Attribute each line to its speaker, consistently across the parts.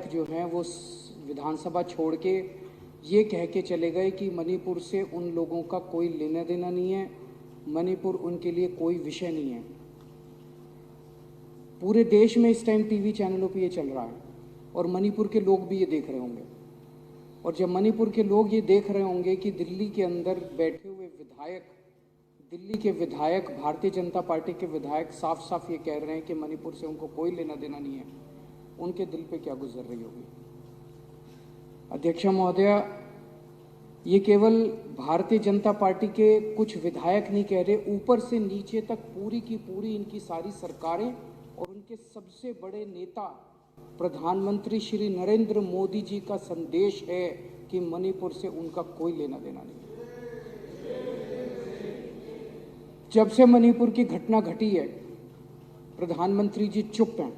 Speaker 1: विधायक जो हैं वो विधानसभा छोड़ के ये कह के चले गए कि मणिपुर से उन लोगों का कोई लेना देना नहीं है, मणिपुर उनके लिए कोई विषय नहीं है। पूरे देश में इस टाइम टीवी चैनलों पे ये चल रहा है और मणिपुर के लोग भी ये देख रहे होंगे। और जब मणिपुर के लोग ये देख रहे होंगे कि दिल्ली के अंदर बैठे हुए विधायक, दिल्ली के विधायक, भारतीय जनता पार्टी के विधायक साफ साफ ये कह रहे हैं कि मणिपुर से उनको कोई लेना देना नहीं है, उनके दिल पे क्या गुजर रही होगी। अध्यक्ष महोदय, ये केवल भारतीय जनता पार्टी के कुछ विधायक नहीं कह रहे, ऊपर से नीचे तक पूरी की पूरी इनकी सारी सरकारें और उनके सबसे बड़े नेता प्रधानमंत्री श्री नरेंद्र मोदी जी का संदेश है कि मणिपुर से उनका कोई लेना देना नहीं। जब से मणिपुर की घटना घटी है, प्रधानमंत्री जी चुप हैं।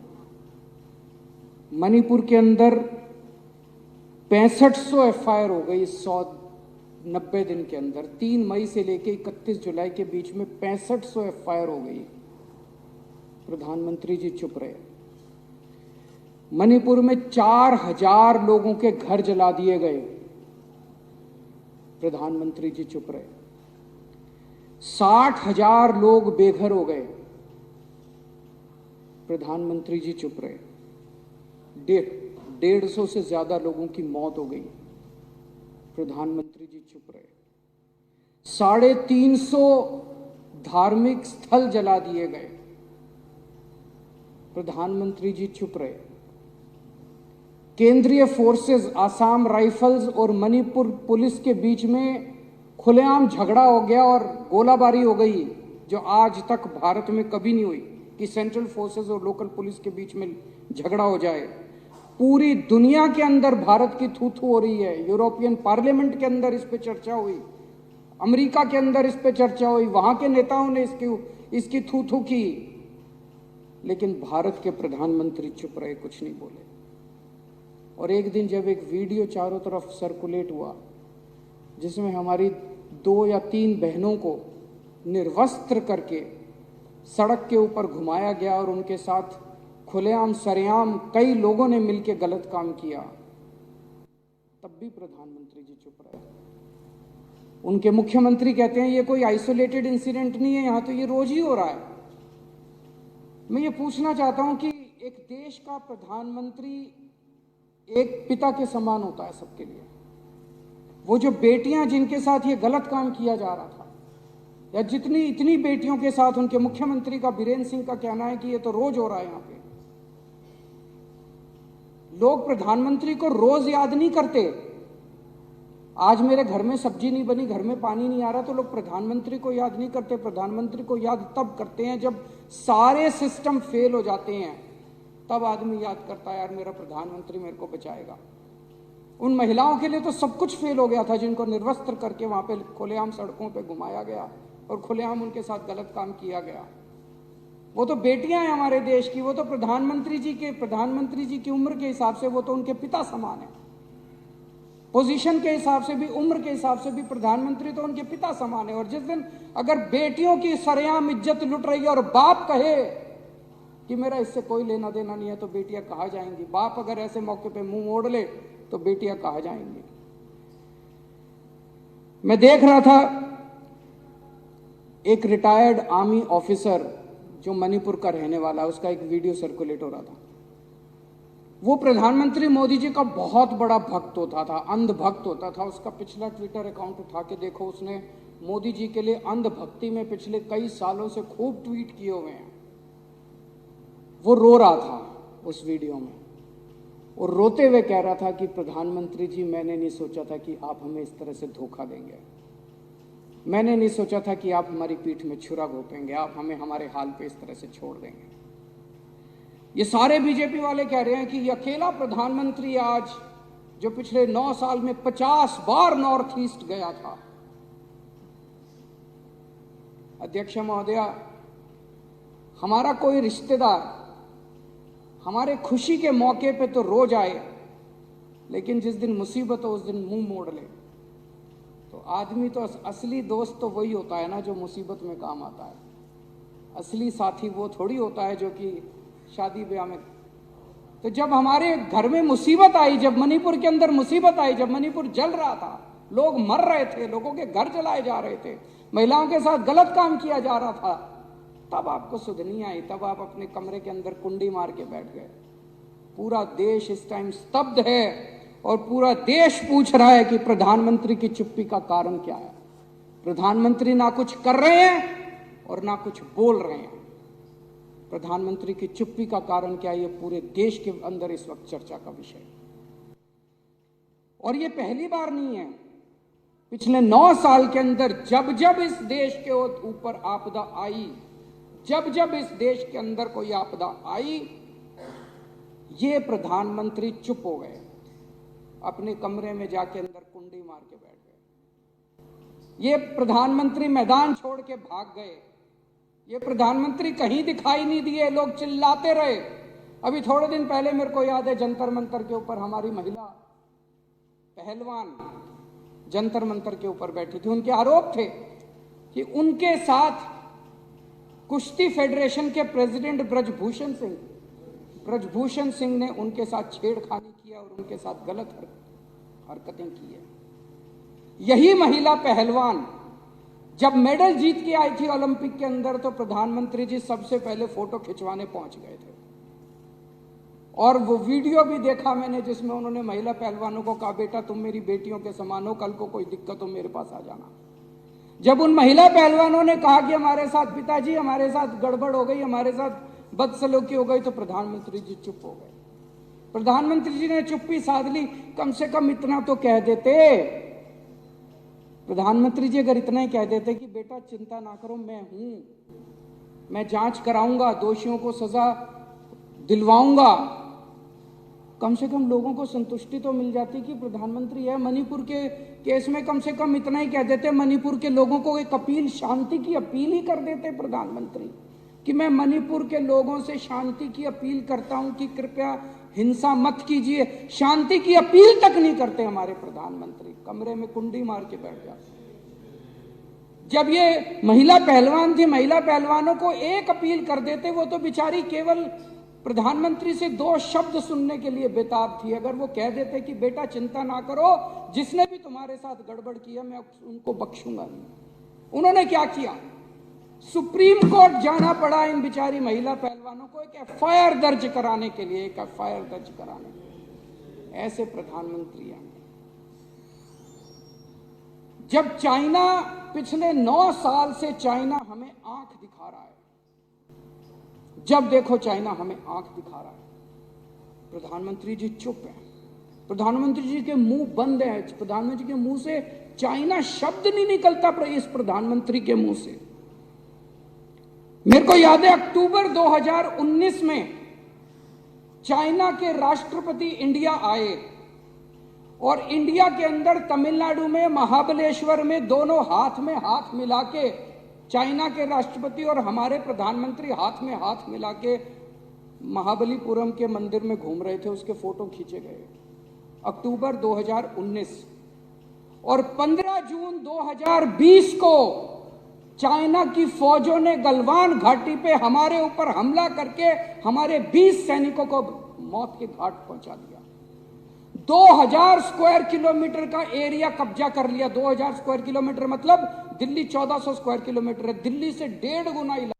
Speaker 1: मणिपुर के अंदर 6500 एफआईआर हो गई 190 दिन के अंदर। 3 मई से लेकर 31 जुलाई के बीच में 6500 एफआईआर हो गई। प्रधानमंत्री जी चुप रहे। मणिपुर में 4000 लोगों के घर जला दिए गए। प्रधानमंत्री जी चुप रहे। 60,000 लोग बेघर हो गए। प्रधानमंत्री जी चुप रहे। 150 से ज्यादा लोगों की मौत हो गई। प्रधानमंत्री जी चुप रहे। 350 धार्मिक स्थल जला दिए गए। प्रधानमंत्री जी चुप रहे। केंद्रीय फोर्सेस, आसाम राइफल्स और मणिपुर पुलिस के बीच में खुलेआम झगड़ा हो गया और गोलाबारी हो गई, जो आज तक भारत में कभी नहीं हुई कि सेंट्रल फोर्सेस और लोकल पुलिस के बीच में झगड़ा हो जाए। पूरी दुनिया के अंदर भारत की थू थू हो रही है। यूरोपियन पार्लियामेंट के अंदर इस पे चर्चा हुई, अमेरिका के अंदर इस पे चर्चा हुई, वहां के नेताओं ने इसकी थू थू की, लेकिन भारत के प्रधानमंत्री चुप रहे, कुछ नहीं बोले। और एक दिन जब एक वीडियो चारों तरफ सर्कुलेट हुआ जिसमें हमारी 2 या 3 बहनों को निर्वस्त्र करके सड़क के ऊपर घुमाया गया और उनके साथ खुलेआम सरेआम कई लोगों ने मिलकर गलत काम किया, तब भी प्रधानमंत्री जी चुप रहे। उनके मुख्यमंत्री कहते हैं ये कोई आइसोलेटेड इंसिडेंट नहीं है, यहां तो ये रोज ही हो रहा है। मैं ये पूछना चाहता हूं कि एक देश का प्रधानमंत्री एक पिता के समान होता है सबके लिए। वो जो बेटियां जिनके साथ ये गलत काम किया जा रहा था, या इतनी बेटियों के साथ उनके मुख्यमंत्री का, बीरेंद्र सिंह का कहना है कि ये तो रोज हो रहा है। यहां पे लोग प्रधानमंत्री को रोज याद नहीं करते। आज मेरे घर में सब्जी नहीं बनी, घर में पानी नहीं आ रहा, तो लोग प्रधानमंत्री को याद नहीं करते। प्रधानमंत्री को याद तब करते हैं जब सारे सिस्टम फेल हो जाते हैं, तब आदमी याद करता है यार मेरा प्रधानमंत्री मेरे को बचाएगा। उन महिलाओं के लिए तो सब कुछ फेल हो गया था जिनको निर्वस्त्र करके वहां पे खुलेआम सड़कों पे घुमाया गया और खुलेआम उनके साथ गलत काम किया गया। वो तो बेटियां हैं हमारे देश की, वो तो प्रधानमंत्री जी की उम्र के हिसाब से वो तो उनके पिता समान है। पोजीशन के हिसाब से भी, उम्र के हिसाब से भी प्रधानमंत्री तो उनके पिता समान है। और जिस दिन अगर बेटियों की सरेआम इज्जत लुट रही है और बाप कहे कि मेरा इससे कोई लेना देना नहीं है, तो बेटियां कहाँ जाएंगी? बाप अगर ऐसे मौके पे मुंह मोड़ ले तो बेटियां कहाँ जाएंगी? मैं देख रहा था एक रिटायर्ड आर्मी ऑफिसर जो मणिपुर का रहने वाला, उसका एक वीडियो सर्कुलेट हो रहा था। वो प्रधानमंत्री मोदी जी का बहुत बड़ा भक्त होता था, अंध भक्त होता था। उसका पिछला ट्विटर अकाउंट उठा के देखो, उसने मोदी जी के लिए अंध भक्ति में पिछले कई सालों से खूब ट्वीट किए हुए हैं। वो रो रहा था उस वीडियो में, और रोते हुए कह रहा था कि प्रधानमंत्री जी, मैंने नहीं सोचा था कि आप हमें इस तरह से धोखा देंगे। मैंने नहीं सोचा था कि आप हमारी पीठ में छुरा घोंपेंगे, आप हमें हमारे हाल पे इस तरह से छोड़ देंगे। ये सारे बीजेपी वाले कह रहे हैं कि ये अकेला प्रधानमंत्री आज जो पिछले 9 साल में 50 बार नॉर्थ ईस्ट गया था। अध्यक्ष महोदया, हमारा कोई रिश्तेदार हमारे खुशी के मौके पे तो रोज आए, लेकिन जिस दिन मुसीबत हो उस दिन मुंह मोड़ ले। तो आदमी तो असली दोस्त तो वही होता है ना जो मुसीबत में काम आता है। असली साथी वो थोड़ी होता है जो कि शादी ब्याह में तो जब हमारे घर में मुसीबत आई, जब मणिपुर के अंदर मुसीबत आई, जब मणिपुर जल रहा था, लोग मर रहे थे, लोगों के घर जलाए जा रहे थे, महिलाओं के साथ गलत काम किया जा रहा था, तब आपको सुध नहीं आई, तब आप अपने कमरे के अंदर कुंडी मार के बैठ गए। पूरा देश इस टाइम स्तब्ध है और पूरा देश पूछ रहा है कि प्रधानमंत्री की चुप्पी का कारण क्या है। प्रधानमंत्री ना कुछ कर रहे हैं और ना कुछ बोल रहे हैं। प्रधानमंत्री की चुप्पी का कारण क्या है, ये पूरे देश के अंदर इस वक्त चर्चा का विषय है। और ये पहली बार नहीं है, पिछले 9 साल के अंदर जब जब इस देश के ऊपर आपदा आई, जब जब इस देश के अंदर कोई आपदा आई, ये प्रधानमंत्री चुप हो गए, अपने कमरे में जाके अंदर कुंडी मार के बैठ गए। ये प्रधानमंत्री मैदान छोड़ के भाग गए। ये प्रधानमंत्री कहीं दिखाई नहीं दिए, लोग चिल्लाते रहे। अभी थोड़े दिन पहले मेरे को याद है, जंतर मंतर के ऊपर हमारी महिला पहलवान जंतर मंतर के ऊपर बैठी थी। उनके आरोप थे कि उनके साथ कुश्ती फेडरेशन के प्रेसिडेंट ब्रजभूषण सिंह ने उनके साथ छेड़खानी किया और उनके साथ गलत हरकतें की है। यही महिला पहलवान जब मेडल जीत के आई थी ओलंपिक के अंदर, तो प्रधानमंत्री जी सबसे पहले फोटो खिंचवाने पहुंच गए थे। और वो वीडियो भी देखा मैंने जिसमें उन्होंने महिला पहलवानों को कहा, बेटा तुम मेरी बेटियों के समान हो, कल को कोई दिक्कत हो मेरे पास आ जाना। जब उन महिला पहलवानों ने कहा कि हमारे साथ पिताजी, हमारे साथ गड़बड़ हो गई, हमारे साथ बदसलूकी हो गई, तो प्रधानमंत्री जी चुप हो गए। प्रधानमंत्री जी ने चुप्पी साध ली। कम से कम इतना तो कह देते, प्रधानमंत्री जी अगर इतना ही कह देते कि बेटा चिंता ना करो, मैं हूं, मैं जांच कराऊंगा, दोषियों को सजा दिलवाऊंगा, कम से कम लोगों को संतुष्टि तो मिल जाती कि प्रधानमंत्री है। मणिपुर के केस में कम से कम इतना ही कह देते, मणिपुर के लोगों को एक अपील, शांति की अपील ही कर देते प्रधानमंत्री कि मैं मणिपुर के लोगों से शांति की अपील करता हूं कि कृपया हिंसा मत कीजिए। शांति की अपील तक नहीं करते हमारे प्रधानमंत्री, कमरे में कुंडी मार के बैठ जाते। जब ये महिला पहलवान थी, महिला पहलवानों को एक अपील कर देते, वो तो बेचारी केवल प्रधानमंत्री से 2 शब्द सुनने के लिए बेताब थी। अगर वो कह देते कि बेटा चिंता ना करो, जिसने भी तुम्हारे साथ गड़बड़ किया मैं उनको बख्शूंगा नहीं। उन्होंने क्या किया, सुप्रीम कोर्ट जाना पड़ा इन बिचारी महिला पहलवानों को एक एफआईआर दर्ज कराने के लिए, एक एफआईआर दर्ज कराने के लिए। ऐसे प्रधानमंत्री हैं। जब चाइना पिछले 9 साल से चाइना हमें आंख दिखा रहा है, जब देखो चाइना हमें आंख दिखा रहा है, प्रधानमंत्री जी चुप है, प्रधानमंत्री जी के मुंह बंद है, प्रधानमंत्री के मुंह से चाइना शब्द नहीं निकलता इस प्रधानमंत्री के मुंह से। मेरे को याद है अक्टूबर 2019 में चाइना के राष्ट्रपति इंडिया आए और इंडिया के अंदर तमिलनाडु में महाबलेश्वर में दोनों हाथ में हाथ मिला के चाइना के राष्ट्रपति और हमारे प्रधानमंत्री हाथ में हाथ मिला के महाबलीपुरम के मंदिर में घूम रहे थे। उसके फोटो खींचे गए अक्टूबर 2019। और 15 जून 2020 को चाइना की फौजों ने गलवान घाटी पे हमारे ऊपर हमला करके हमारे 20 सैनिकों को मौत के घाट पहुंचा दिया। 2000 स्क्वायर किलोमीटर का एरिया कब्जा कर लिया। 2000 स्क्वायर किलोमीटर मतलब दिल्ली 1400 स्क्वायर किलोमीटर है। दिल्ली से 1.5 गुना इलाका,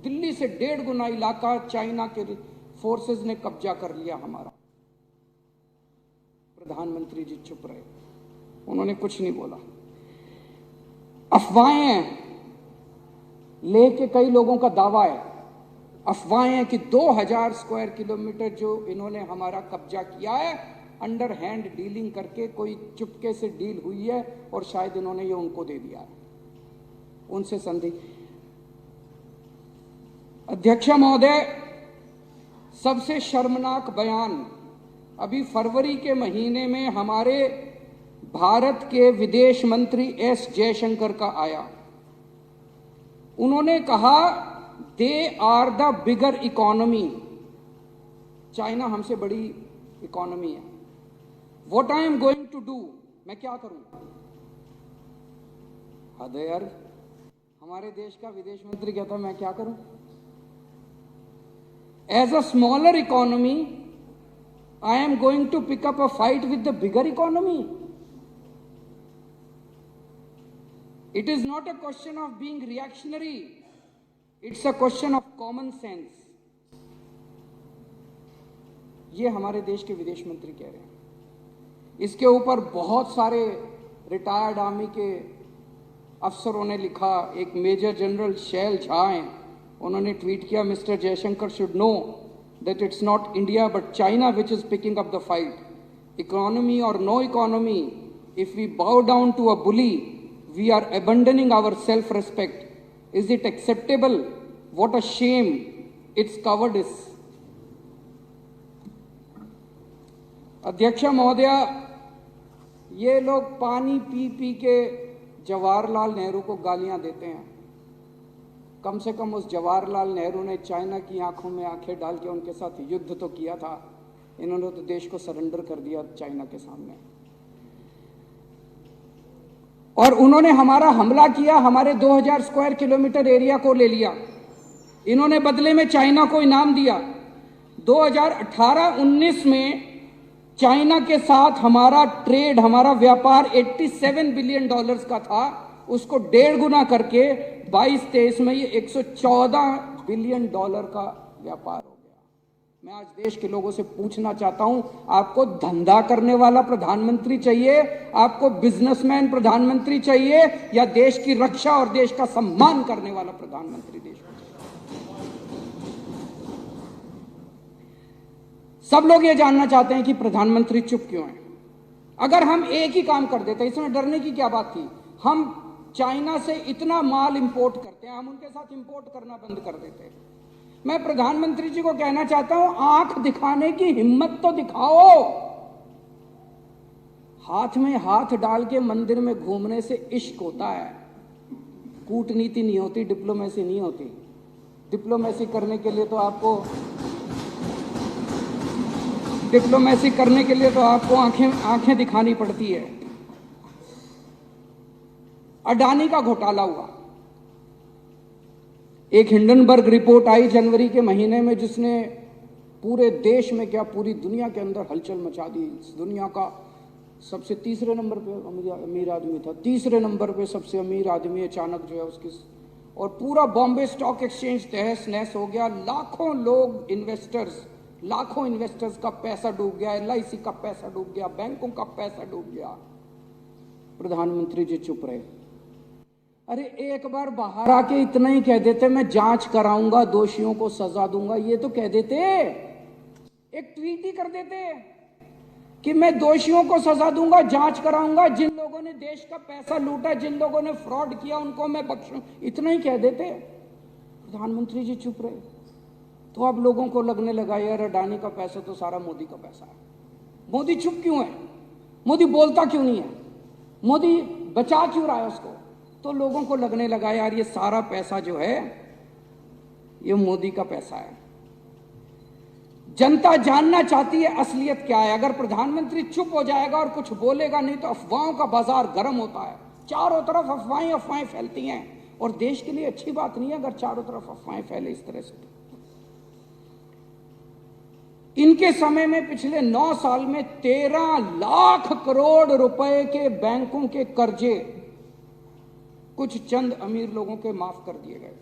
Speaker 1: दिल्ली से 1.5 गुना इलाका चाइना के फोर्सेस ने कब्जा कर लिया हमारा। प्रधानमंत्री जी चुप रहे, उन्होंने कुछ नहीं बोला। अफवाहें लेके कई लोगों का दावा है, अफवाहें कि 2000 स्क्वायर किलोमीटर जो इन्होंने हमारा कब्जा किया है, अंडर हैंड डीलिंग करके कोई चुपके से डील हुई है और शायद इन्होंने ये उनको दे दिया है, उनसे संधि। अध्यक्ष महोदय, सबसे शर्मनाक बयान अभी फरवरी के महीने में हमारे भारत के विदेश मंत्री एस जयशंकर का आया। उन्होंने कहा they are the bigger economy, China हमसे बड़ी इकोनॉमी है। What I am going to do, मैं क्या करूं। हद है यार, हमारे देश का विदेश मंत्री कहता मैं क्या करूं? As a smaller economy I am going to pick up a fight with the bigger economy. It is not a question of being reactionary. It's a question of common sense. ये हमारे देश के विदेश मंत्री कह रहे हैं. इसके ऊपर बहुत सारे रिटायर्ड आर्मी के अफसरों ने लिखा. एक मेजर जनरल शैल झा हैं, उन्होंने ट्वीट किया, mister Jaishankar should know that it's not India but China which is picking up the fight. Economy or no economy, if we bow down to a bully, we are abandoning our self-respect. Is it acceptable? What a shame. It's cowardice. अध्यक्ष महोदया, ये लोग पानी P P के जवाहरलाल नेहरू को गालियां देते हैं. कम से कम उस जवाहरलाल नेहरू ने चाइना की आंखों में आंखें डाल के उनके साथ युद्ध तो किया था. इन्होंने तो देश को सरेंडर कर दिया चाइना के सामने. और उन्होंने हमारा हमला किया, हमारे 2000 स्क्वायर किलोमीटर एरिया को ले लिया. इन्होंने बदले में चाइना को इनाम दिया. 2018-19 में चाइना के साथ हमारा ट्रेड, हमारा व्यापार $87 बिलियन का था. उसको 1.5 गुना करके 22-23 में ये $114 बिलियन का व्यापार हो गया. मैं आज देश के लोगों से पूछना चाहता हूं, आपको धंधा करने वाला प्रधानमंत्री चाहिए, आपको बिजनेसमैन प्रधानमंत्री चाहिए, या देश की रक्षा और देश का सम्मान करने वाला प्रधानमंत्री देश को चाहिए? सब लोग ये जानना चाहते हैं कि प्रधानमंत्री चुप क्यों है. अगर हम एक ही काम कर देते, इसमें डरने की क्या बात थी? हम चाइना से इतना माल इंपोर्ट करते हैं, हम उनके साथ इंपोर्ट करना बंद कर देते हैं. मैं प्रधानमंत्री जी को कहना चाहता हूं, आंख दिखाने की हिम्मत तो दिखाओ. हाथ में हाथ डाल के मंदिर में घूमने से इश्क होता है, कूटनीति नहीं होती, डिप्लोमेसी नहीं होती. डिप्लोमेसी करने के लिए तो आपको आंखें दिखानी पड़ती है. अडानी का घोटाला हुआ. एक हिंडनबर्ग रिपोर्ट आई जनवरी के महीने में, जिसने पूरे देश में क्या पूरी दुनिया के अंदर हलचल मचा दी. दुनिया का सबसे तीसरे नंबर पे अमीर आदमी था, तीसरे नंबर पे सबसे अमीर आदमी अचानक जो है उसकी, और पूरा बॉम्बे स्टॉक एक्सचेंज तहस नहस हो गया. लाखों इन्वेस्टर्स का पैसा डूब गया, LIC का पैसा डूब गया, बैंकों का पैसा डूब गया. प्रधानमंत्री जी चुप रहे. अरे एक बार बाहर आके इतना ही कह देते, मैं जांच कराऊंगा, दोषियों को सजा दूंगा. ये तो कह देते, एक ट्वीट ही कर देते कि मैं दोषियों को सजा दूंगा, जांच कराऊंगा, जिन लोगों ने देश का पैसा लूटा, जिन लोगों ने फ्रॉड किया, उनको मैं बख्शूं. इतना ही कह देते. प्रधानमंत्री जी चुप रहे. तो अब लोगों को लगने लगा, यार अडानी का पैसा तो सारा मोदी का पैसा है. मोदी चुप क्यों है? मोदी बोलता क्यों नहीं है? मोदी बचा क्यों रहा है उसको? तो लोगों को लगने लगा, यार ये सारा पैसा जो है ये मोदी का पैसा है. जनता जानना चाहती है असलियत क्या है. अगर प्रधानमंत्री चुप हो जाएगा और कुछ बोलेगा नहीं तो अफवाहों का बाजार गर्म होता है. चारों तरफ अफवाहें फैलती हैं, और देश के लिए अच्छी बात नहीं है अगर चारों तरफ अफवाहें फैले इस तरह से. इनके समय में पिछले 9 साल में 13 लाख करोड़ रुपए के बैंकों के कर्जे कुछ चंद अमीर लोगों के माफ कर दिए गए.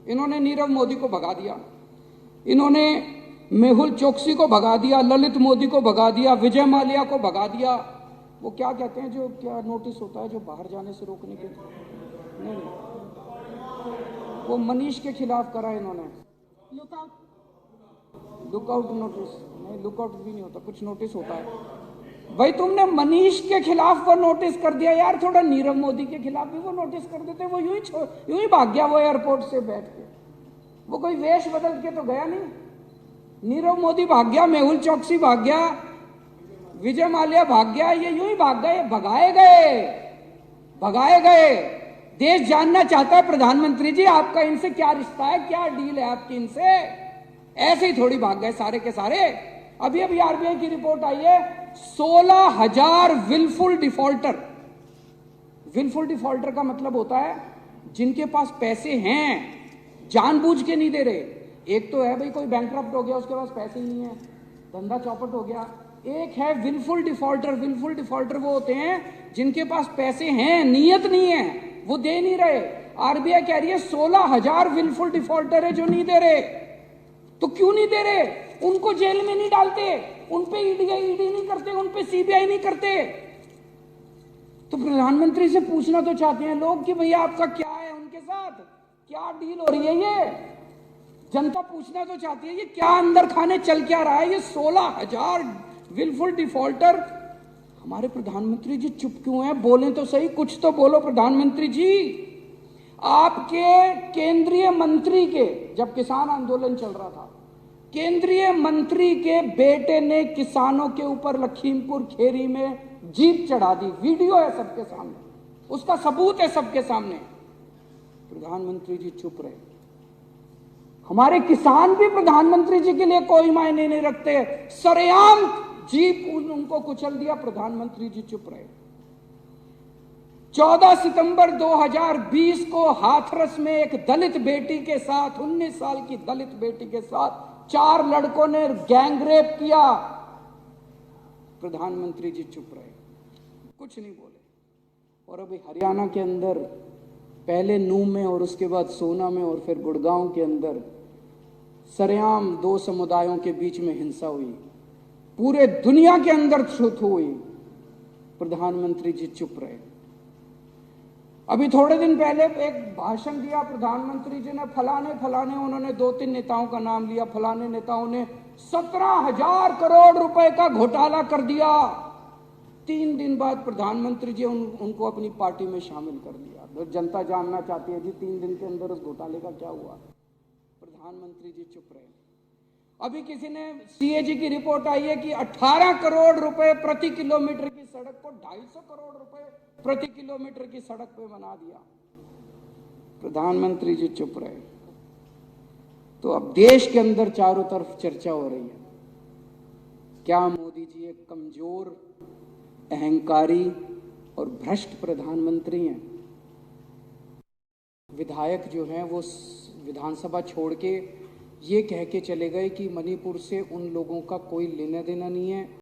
Speaker 1: इन्होंने नीरव मोदी को भगा दिया, इन्होंने मेहुल चोकसी को भगा दिया, ललित मोदी को भगा दिया, विजय माल्या को भगा दिया. वो क्या कहते हैं, जो क्या नोटिस होता है जो बाहर जाने से रोकने के, नहीं, वो मनीष के खिलाफ करा इन्होंने. लुकआउट नोटिस नहीं, लुकआउट भी नहीं होता, कुछ नोटिस होता है. भाई तुमने मनीष के खिलाफ वो नोटिस कर दिया, यार थोड़ा नीरव मोदी के खिलाफ भी वो नोटिस कर देते. वो यूं ही भाग गया वो एयरपोर्ट से बैठ के. वो कोई वेश बदल के तो गया नहीं. नीरव मोदी भाग गया, मेहुल चोकसी भाग गया, विजय माल्या भाग गया, ये यूं ही भाग गए. भगाए गए. देश जानना चाहता है प्रधानमंत्री जी आपका इनसे क्या रिश्ता है, क्या डील है आपकी इनसे. ऐसे ही थोड़ी भाग गए सारे के सारे. अभी RBI की रिपोर्ट आई है, 16,000 विलफुल डिफॉल्टर. विलफुल डिफॉल्टर का मतलब होता है जिनके पास पैसे हैं जानबूझ के नहीं दे रहे। एक तो है भाई कोई बैंकक्रप्ट हो गया, उसके पास पैसे नहीं है, धंधा चौपट हो गया। एक है विलफुल डिफॉल्टर। विलफुल डिफॉल्टर वो होते हैं जिनके पास पैसे हैं, नीयत नहीं है, वो दे नहीं रहे। आरबीआई कह रही है 16,000 विलफुल डिफॉल्टर है जो नहीं दे रहे। तो क्यों नहीं दे रहे? उनको जेल में नहीं डालते, उन पे ईडी नहीं करते, उन पे सीबीआई नहीं करते। तो प्रधानमंत्री से पूछना तो चाहते हैं लोग कि भैया आपका क्या है उनके साथ, क्या डील हो रही है? ये जनता पूछना तो चाहती है ये क्या अंदर खाने चल क्या रहा है? ये 16,000 विलफुल डिफॉल्टर। हमारे प्रधानमंत्री जी चुप क्यों हैं? बोलें तो सही, कुछ तो बोलो प्रधानमंत्री जी। आपके केंद्रीय मंत्री के, जब किसान आंदोलन चल रहा था, केंद्रीय मंत्री के बेटे ने किसानों के ऊपर लखीमपुर खेरी में जीप चढ़ा दी। वीडियो है सबके सामने, उसका सबूत है सबके सामने। प्रधानमंत्री जी चुप रहे। हमारे किसान भी प्रधानमंत्री जी के लिए कोई मायने नहीं रखते। सरेआम जीप उनको कुचल दिया, प्रधानमंत्री जी चुप रहे। 14 सितंबर 2020 को हाथरस में एक दलित बेटी के साथ, 19 साल की दलित बेटी के साथ 4 लड़कों ने गैंगरेप किया। प्रधानमंत्री जी चुप रहे, कुछ नहीं बोले। और अभी हरियाणा के अंदर पहले नूह में और उसके बाद सोना में और फिर गुड़गांव के अंदर सरेआम 2 समुदायों के बीच में हिंसा हुई, पूरे दुनिया के अंदर छूत हुई। प्रधानमंत्री जी चुप रहे। अभी थोड़े दिन पहले एक भाषण दिया प्रधानमंत्री जी ने, फलाने उन्होंने 2-3 नेताओं का नाम लिया। फलाने नेताओं ने 17,000 करोड़ रुपए का घोटाला कर दिया। 3 दिन बाद प्रधानमंत्री जी उनको अपनी पार्टी में शामिल कर दिया। तो जनता जानना चाहती है जी 3 दिन के अंदर उस घोटाले का क्या हुआ? प्रधानमंत्री जी चुप रहे। अभी किसी ने सीएजी की रिपोर्ट आई है कि 18 करोड़ रुपए प्रति किलोमीटर की सड़क को 250 करोड़ रुपए प्रति किलोमीटर की सड़क पे बना दिया। प्रधानमंत्री जी चुप रहे। तो अब देश के अंदर चारों तरफ चर्चा हो रही है, क्या मोदी जी एक कमजोर, अहंकारी और भ्रष्ट प्रधानमंत्री हैं? विधायक जो हैं वो विधानसभा छोड़ के ये कह के चले गए कि मणिपुर से उन लोगों का कोई लेना देना नहीं है।